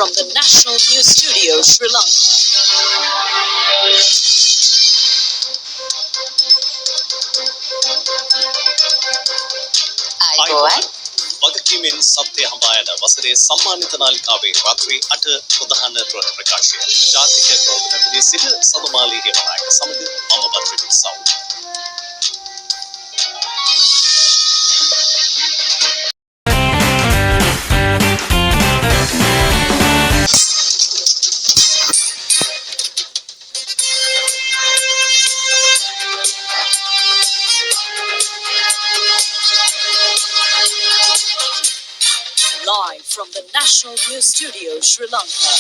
from the National News Studio, Sri Lanka. ආයුබෝවන් වගකීමෙන් සත්‍ය හඹා යන වසරේ සම්මානිත නාලිකාවේ රාත්‍රී 8 ප්‍රධාන ප්‍රකාශය. ජාතික කෞතුකදී සිට සමමාලී දේවනායක සමග මම බද්‍රින් සව්. Live from the National News Studio, Sri Lanka.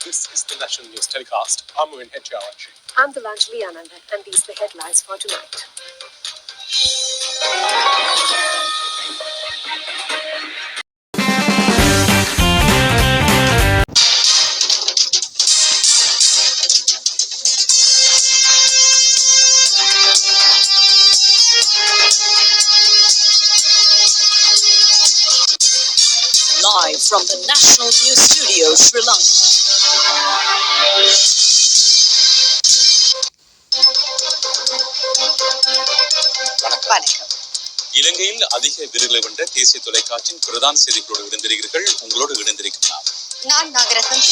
This is the National News Telecast. I'm Moin Hedjawachi. I'm Delanjali Ananda, and these are the headlines for tonight. Live from the National News Studio, Sri Lanka. வணக்கம். இலங்கையில் அதிக விருதுகளை வென்ற தேசிய தொலைக்காட்சியின் பிரதான செய்திகளோடு இணைந்திருக்கிறீர்கள். உங்களோடு இணைந்திருக்கிறார் நான் நாகரத்னம்.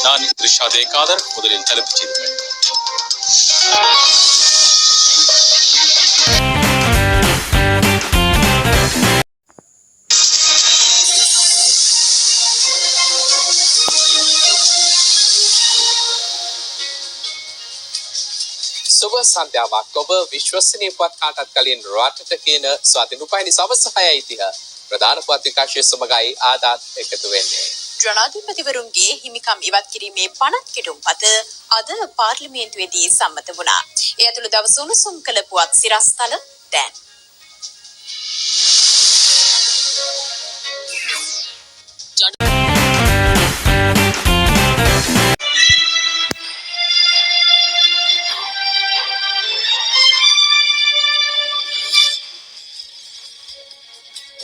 நான் ரிஷாதே காதர். முதலில் தலைப்புச் செய்திகள். සුබ සන්ධ්‍යාවක් ඔබ විශ්වසනීය පුවත් කාටත් කලින් රටට කියන ස්වාධීන රුපියල් සවස් 6යි තිහ ප්‍රධාන පුවත් විකාශය සමගයි ආදාත් එකතු වෙන්නේ. ජනාධිපතිවරුන්ගේ හිමිකම් ඉවත් කිරීමේ පනත් කෙටුම්පත අද පාර්ලිමේන්තුවේදී සම්මත වුණා. ඒ ඇතුළු දවස් උණුසුම් කළ පුවත් සිරස්තල දැන්.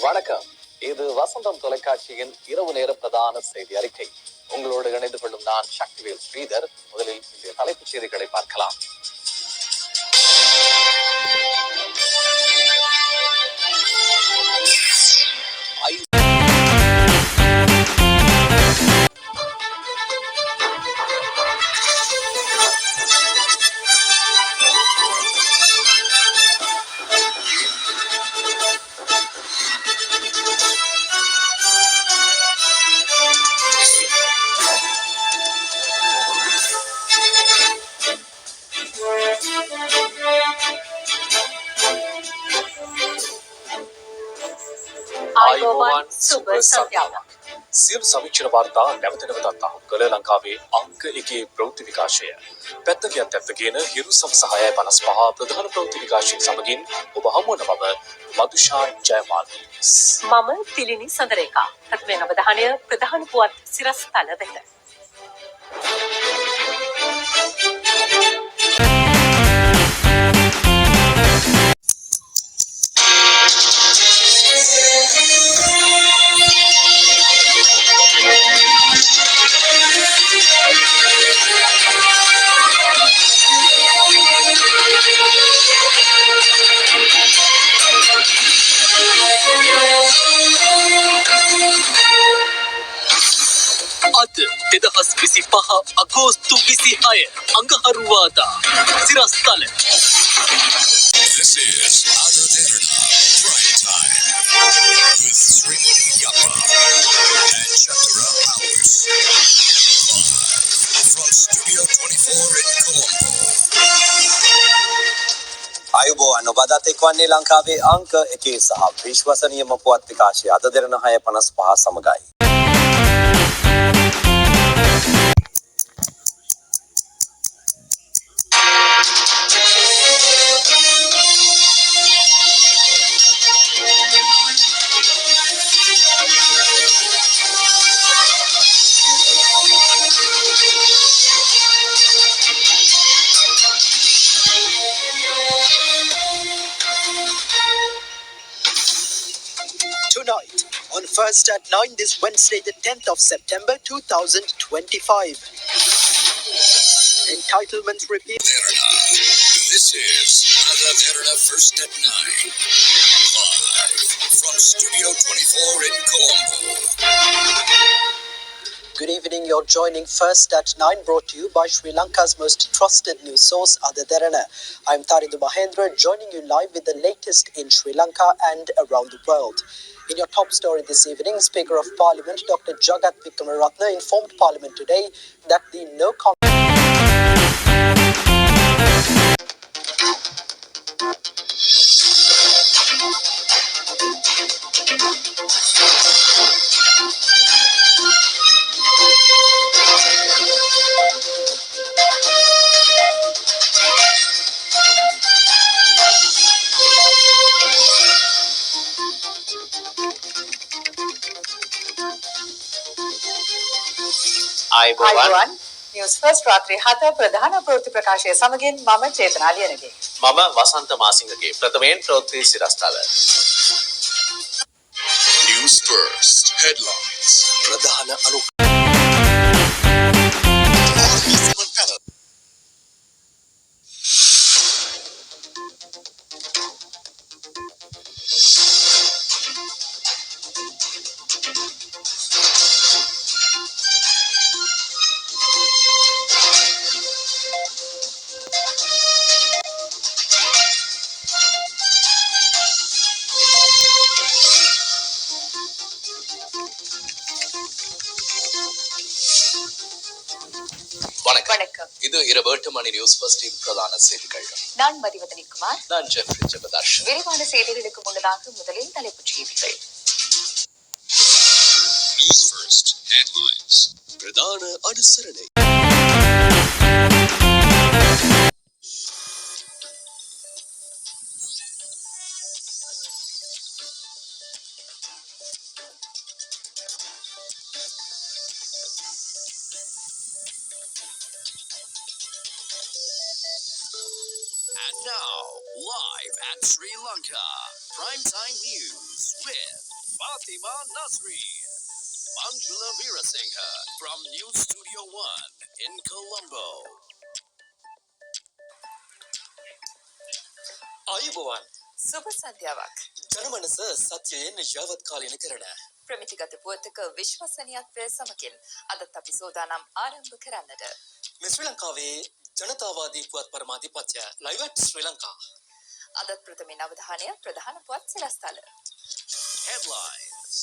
வணக்கம். இது வசந்தம் தொலைக்காட்சியின் இரவு நேர பிரதான செய்தி அறிக்கை. உங்களோடு இணைந்து கொள்ளும் நான் சக்திவேல் ஸ்ரீதர். முதலில் இந்த தலைப்புச் செய்திகளை பார்க்கலாம். ආයුබෝවන් සුබ සන්ධ්‍යාවක්. සියලු සමීක්ෂණ වාර්තා නැවත නැවතත් අහු කළ ලංකාවේ අංක 1 ප්‍රවෘත්ති විකාශය. පැත්තකියත් ඇත්තගෙන හිරු සවස් 6:55 ප්‍රධාන ප්‍රවෘත්ති විකාශයෙන් සමගින් ඔබ හමු වන මම මදුෂා ජයමාල්. මම තිලිනි සඳරේකා. ප්‍රථම අවධානය ප්‍රධාන පුවත් සිරස්තල වෙත. අද 2025 අගෝස්තු 26 අඟහරුවාදා සිරස්තල. This is Ada Derana Prime Time with Srimati Yapa and Chandra Powers. Live from Studio 24 in Colombo. ආයුබෝවන් ඔබ අදත් එක්වන්නේ ලංකාවේ අංක 1 සහ විශ්වසනීයම පුවත් විකාශය අද දෙරණ 6:55 සමගයි. tonight on First at 9 this Wednesday, the 10th of September 2025. Entitlement repeat. This is Ada Derana First at 9. Live from Studio 24 in Colombo. Good evening, you're joining First at 9, brought to you by Sri Lanka's most trusted news source, Ada Derana. I'm Taridu Mahendra, joining you live with the latest in Sri Lanka and around the world. In your top story this evening, Speaker of Parliament Dr. Jagat Wickramaratne informed Parliament today that the no ආයුබෝවන් news first රාත්‍රී 7 ප්‍රධාන ප්‍රවෘත්ති ප්‍රකාශය සමගින් මම චේතනා ලියනගේ මම වසන්ත මාසිංගගේ ප්‍රථමයෙන් ප්‍රවෘත්ති සිරස්තල. News First headlines. ප්‍රධාන අනු வணக்கம் இது இரவு 8 மணி நியூஸ் ஃபர்ஸ்டின் பிரதான செய்திகள். நான் மதிவதனி குமார். நான் ஜெஃப்ரி ஜெபதாஷ். விரிவான செய்திகளுக்கு முன்னதாக முதலில் தலைப்புச் செய்திகள். News First headlines. பிரதான அனுசரணை. And now, live at Sri Lanka, primetime news with Fatima Nasreen, Manjula Veerasinghe from News Studio 1 in Colombo. ආයුබෝවන්. සුබ සන්ධ්‍යාවක්. ජනමනස සත්‍යයෙන් යවත් කාලීන කරන ප්‍රමිතිගත පුවතක විශ්වසනීයත්වය සමගින් අදත් අපි සෝදානම් ආරම්භ කරන්නට. මේ ශ්‍රී ලංකාවේ ජනතාවාදී පුවත් පරමාධිපත්‍ය live at Sri Lanka. අදත් ප්‍රථමයෙන් අවධානය ප්‍රධාන පුවත් සිරස්තල. Headlines.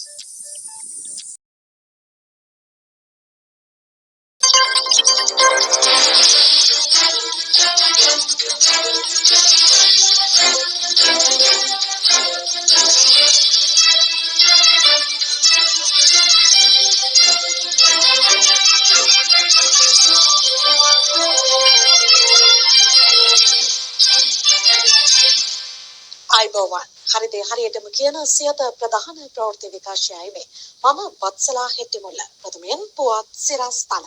ආයුබෝවන්. හරිද හරියටම කියන සියත ප්‍රධාන ප්‍රවෘත්ති විකාශයයි මේ. මම වත්සලා හෙට්ටිමුල්ල. ප්‍රථමයෙන් පුවත් සිරස්තල.